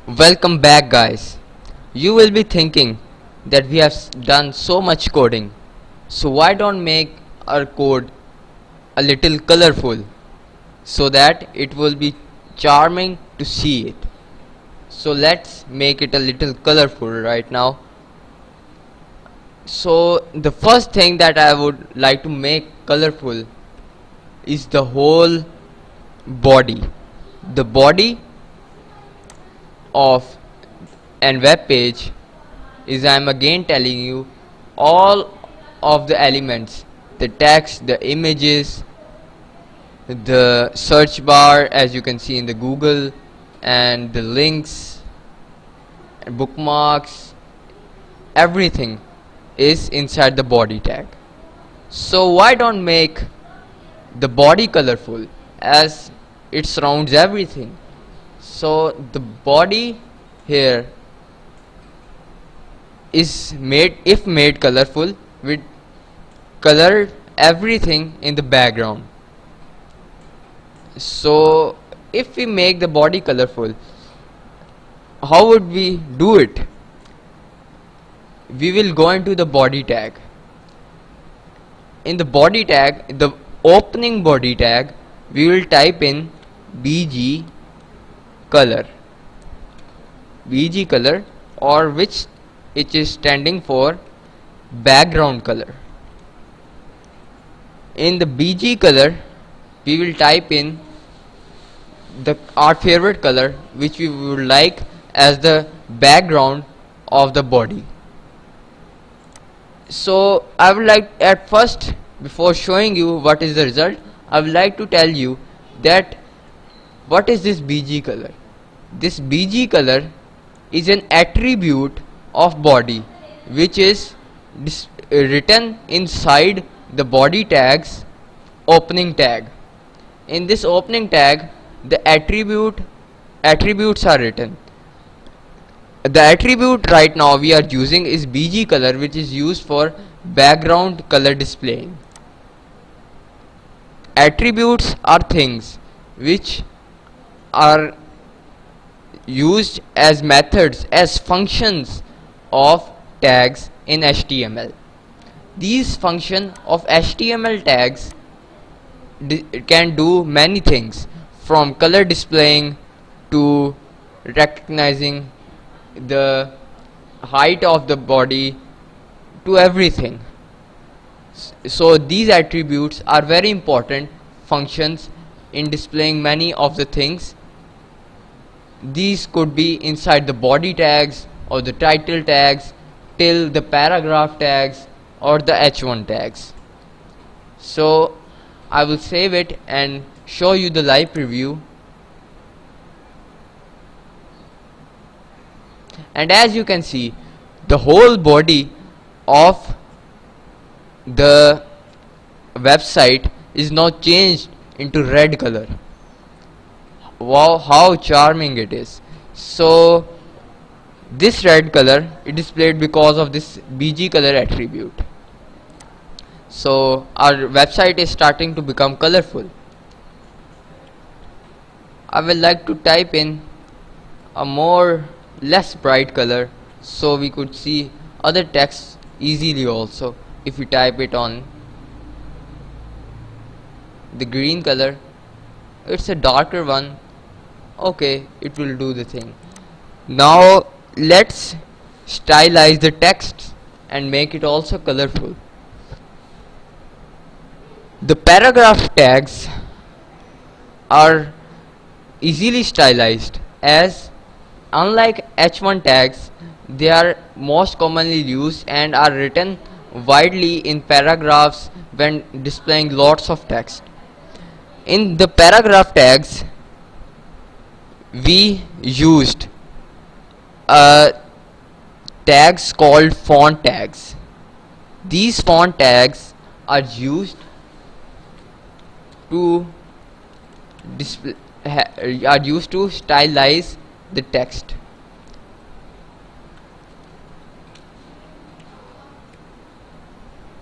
Welcome back, guys. You will be thinking that we have done so much coding, so why don't make our code a little colorful so that it will be charming to see it. So let's make it a little colorful right now. So the first thing that I would like to make colorful is the whole body. The body of an web page is, I'm again telling you, all of the elements, the text, the images, the search bar as you can see in the Google, and the links and bookmarks, everything is inside the body tag. So why don't make the body colorful, as it surrounds everything. So the body here is made, if made colorful, with color everything in the background. So if we make the body colorful, how would we do it? We will go into the body tag. In the body tag, the opening body tag, we will type in bg color, or which it is standing for background color. In the bg color, we will type in our favorite color which we would like as the background of the body. So I would like, at first, before showing you what is the result, I would like to tell you that what is this bg color. This bg color is an attribute of body which is written inside the body tag's opening tag. In this opening tag, the attributes are written. The attribute right now we are using is bg color, which is used for background color displaying. Attributes are things which are used as methods, as functions of tags in HTML. These functions of HTML tags can do many things, from color displaying to recognizing the height of the body to everything. So these attributes are very important functions in displaying many of the things. These could be inside the body tags or the title tags till the paragraph tags or the h1 tags. So I will save it and show you the live preview. And as you can see, the whole body of the website is now changed into red color. Wow, how charming it is. So this red color is displayed because of this bg color attribute. So our website is starting to become colorful. I will like to type in a less bright color so we could see other text easily also. If we type it on the green color, it's a darker one. Okay, it will do the thing. Now let's stylize the text and make it also colorful. The paragraph tags are easily stylized, as unlike h1 tags, they are most commonly used and are written widely in paragraphs when displaying lots of text. In the paragraph tags, we used tags called font tags. These font tags are used to stylize the text.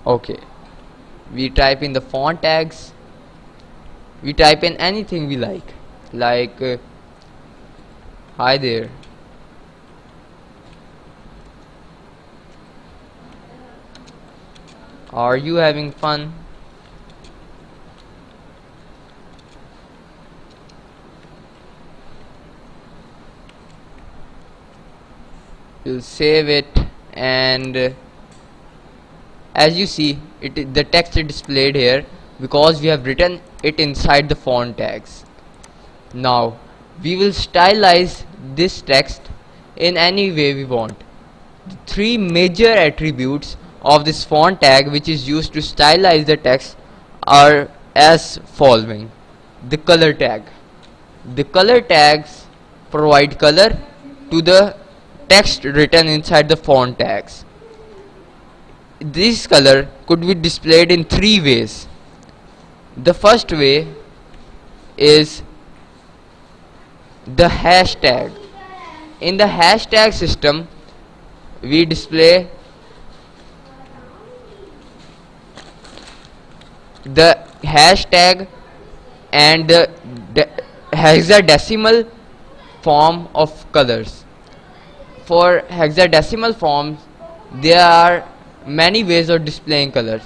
Okay, we type in the font tags. We type in anything we like hi there, Are you having fun? You'll save it, and as you see, the text is displayed here because we have written it inside the font tags. Now we will stylize this text in any way we want. The three major attributes of this font tag which is used to stylize the text are as following. The color tag. The color tags provide color to the text written inside the font tags. This color could be displayed in three ways. The first way is the hashtag. In the hashtag system, we display the hashtag and the hexadecimal form of colors. For hexadecimal forms, there are many ways of displaying colors.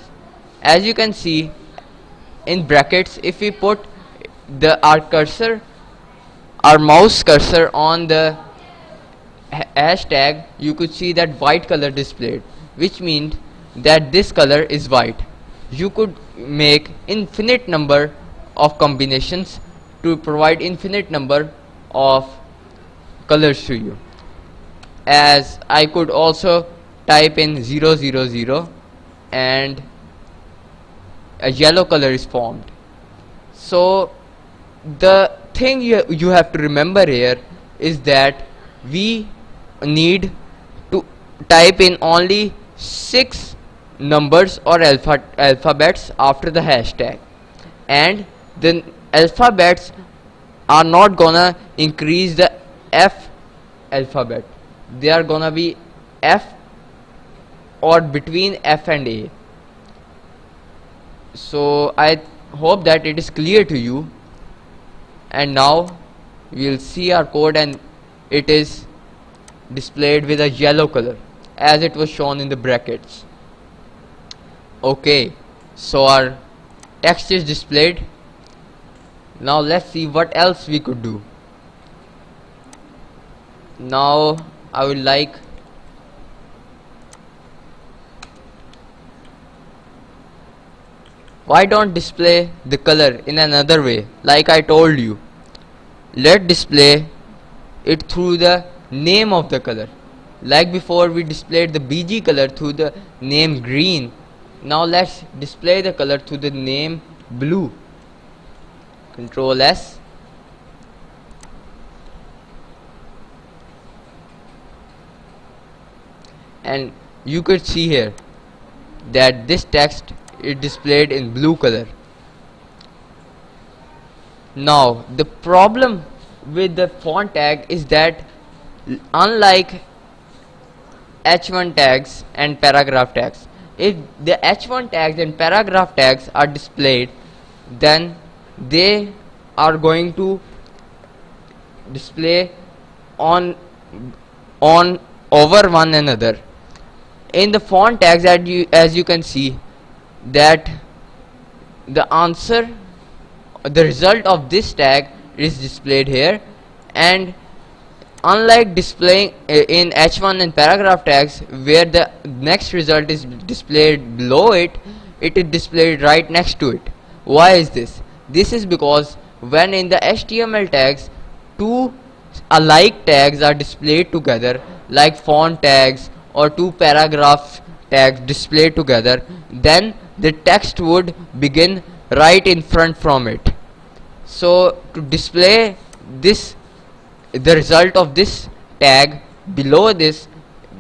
As you can see in brackets, if we put our mouse cursor on the hashtag, you could see that white color displayed, which means that this color is white. You could make infinite number of combinations to provide infinite number of colors to you. As I could also type in 000 and a yellow color is formed. So the thing you have to remember here is that we need to type in only 6 numbers or alphabets after the hashtag, and the alphabets are not gonna increase the F alphabet. They are gonna be F or between F and A. So I hope that it is clear to you, and now we will see our code, and it is displayed with a yellow color as it was shown in the brackets. Okay, so our text is displayed. Now let's see what else we could do. Now I would like why don't display the color in another way, like I told you. Let's display it through the name of the color. Like before, we displayed the BG color through the name green. Now let's display the color through the name blue. Control S. And you could see here that this text is displayed in blue color. Now the problem with the font tag is that unlike H1 tags and paragraph tags, if the H1 tags and paragraph tags are displayed, then they are going to display on over one another. In the font tags, as you can see that the result of this tag is displayed here, and unlike displaying in H1 and paragraph tags where the next result is displayed below it, it is displayed right next to it. Why is this? This is because when in the HTML tags, two alike tags are displayed together, like font tags or two paragraph tags displayed together, then the text would begin right in front from it. So to display this, the result of this tag below this,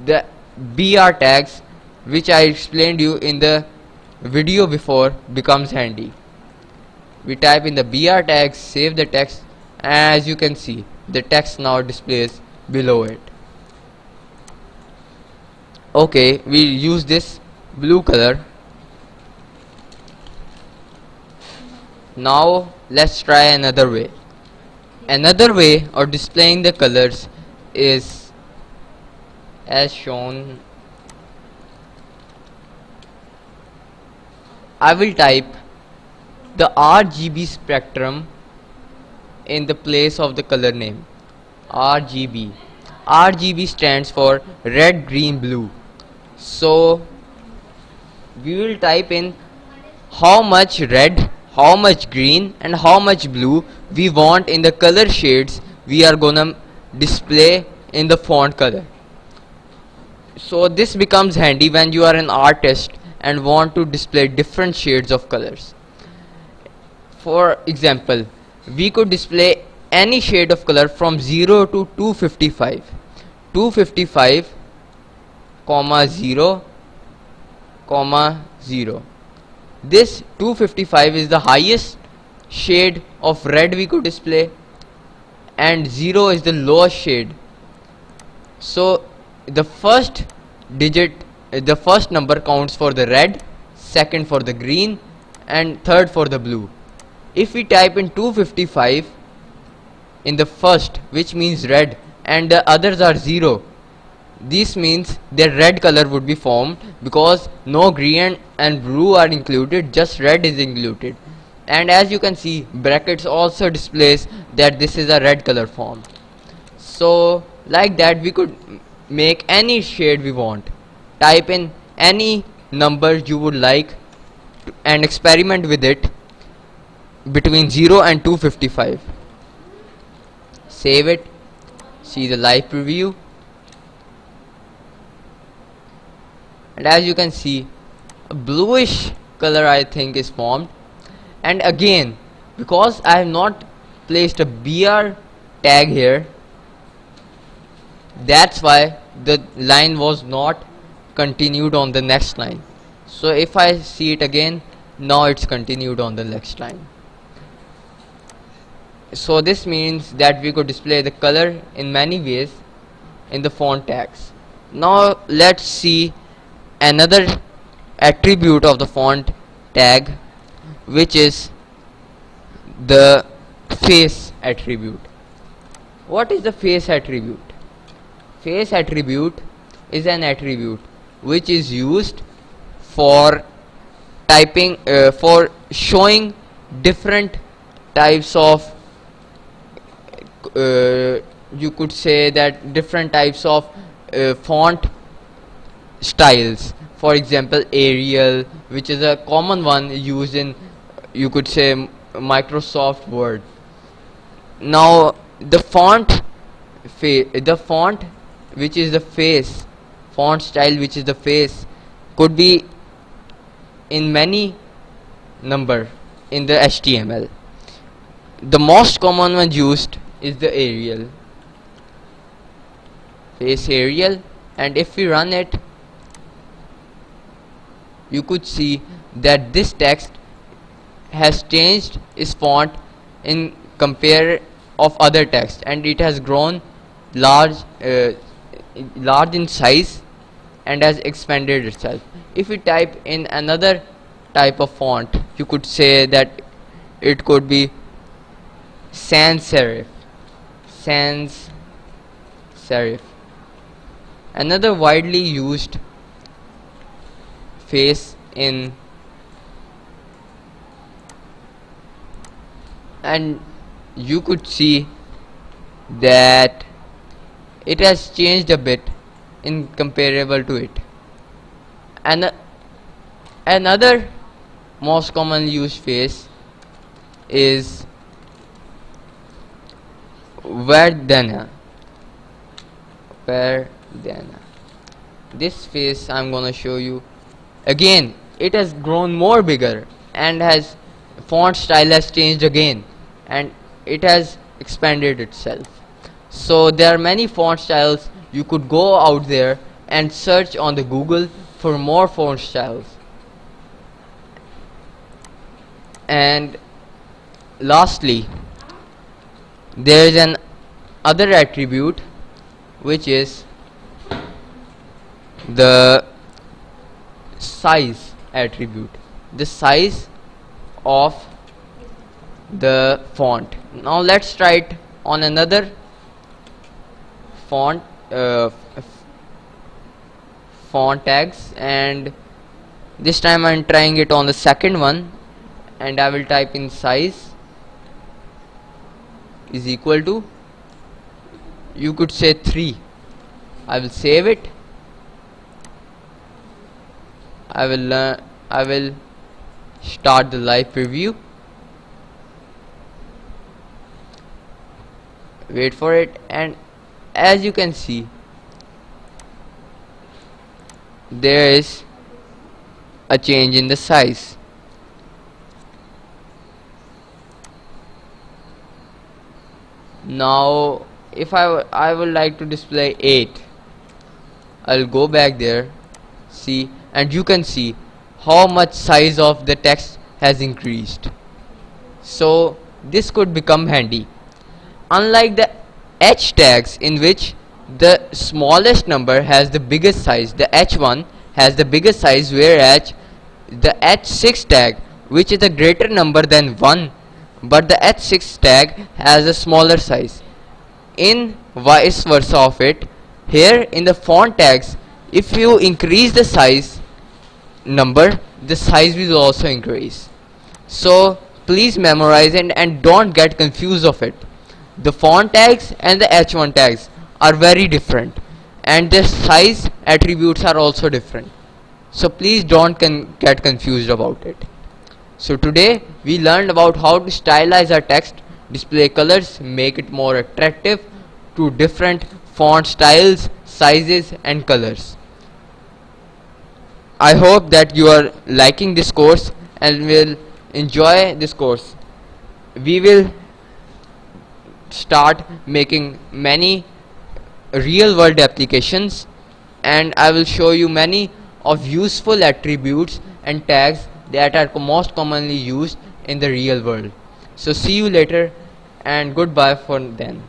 the BR tags, which I explained you in the video before, becomes handy. We type in the BR tags, save the text, and as you can see, the text now displays below it. Okay, we use this blue color. Now let's try another way. Another way of displaying the colors is as shown. I will type the RGB spectrum in the place of the color name. RGB. RGB stands for red, green, blue. So we will type in how much red, how much green and how much blue we want in the color shades we are gonna display in the font color. So this becomes handy when you are an artist and want to display different shades of colors. For example, we could display any shade of color from 0 to 255. 255 comma 0 comma 0. This 255 is the highest shade of red we could display and 0 is the lowest shade. So the first digit, the first number counts for the red, second for the green and third for the blue. If we type in 255 in the first, which means red, and the others are 0, this means the red color would be formed because no green and blue are included, just red is included. And as you can see, brackets also displays that this is a red color formed. So like that we could make any shade we want. Type in any number you would like and experiment with it between 0 and 255. Save it, see the live preview, and as you can see, a bluish color I think is formed. And again, because I have not placed a BR tag here, that's why the line was not continued on the next line. So if I see it again, now it's continued on the next line. So this means that we could display the color in many ways in the font tags. Now let's see another attribute of the font tag, which is the face attribute. What is the face attribute? Face attribute is an attribute which is used for typing, for showing different types of you could say that different types of font styles. For example, Arial, which is a common one used in, you could say, Microsoft Word. Now the font which is the face, font style which is the face, could be in many number in the HTML. The most common one used is the Arial, face Arial, and if we run it, you could see that this text has changed its font in compare of other text, and it has grown large in size and has expanded itself. If we type in another type of font, you could say that it could be sans serif. Sans serif, another widely used face in, and you could see that it has changed a bit in comparable to it. And another most commonly used face is Verdana. This face I'm gonna show you. Again, it has grown more bigger and has font style has changed again, and it has expanded itself. So there are many font styles. You could go out there and search on the Google for more font styles. And lastly, there is an other attribute which is the size attribute, the size of the font. Now let's try it on another font font tags, and This time I'm trying it on the second one, and I will type in size is equal to, you could say 3. I will save it. I will start the live preview. Wait for it, and as you can see, there is a change in the size. Now if I would like to display 8, I'll go back there, see, and you can see how much size of the text has increased. So this could become handy. Unlike the H tags, in which the smallest number has the biggest size, the H1 has the biggest size, whereas the H6 tag, which is a greater number than 1, but the H6 tag has a smaller size. In vice versa of it, here in the font tags, if you increase the size number, the size will also increase. So please memorize it and don't get confused of it. The font tags and the H1 tags are very different, and their size attributes are also different. So please don't get confused about it. So today we learned about how to stylize our text, display colors, make it more attractive to different font styles, sizes and colors. I hope that you are liking this course and will enjoy this course. We will start making many real world applications, and I will show you many of useful attributes and tags that are most commonly used in the real world. So see you later, and goodbye for then.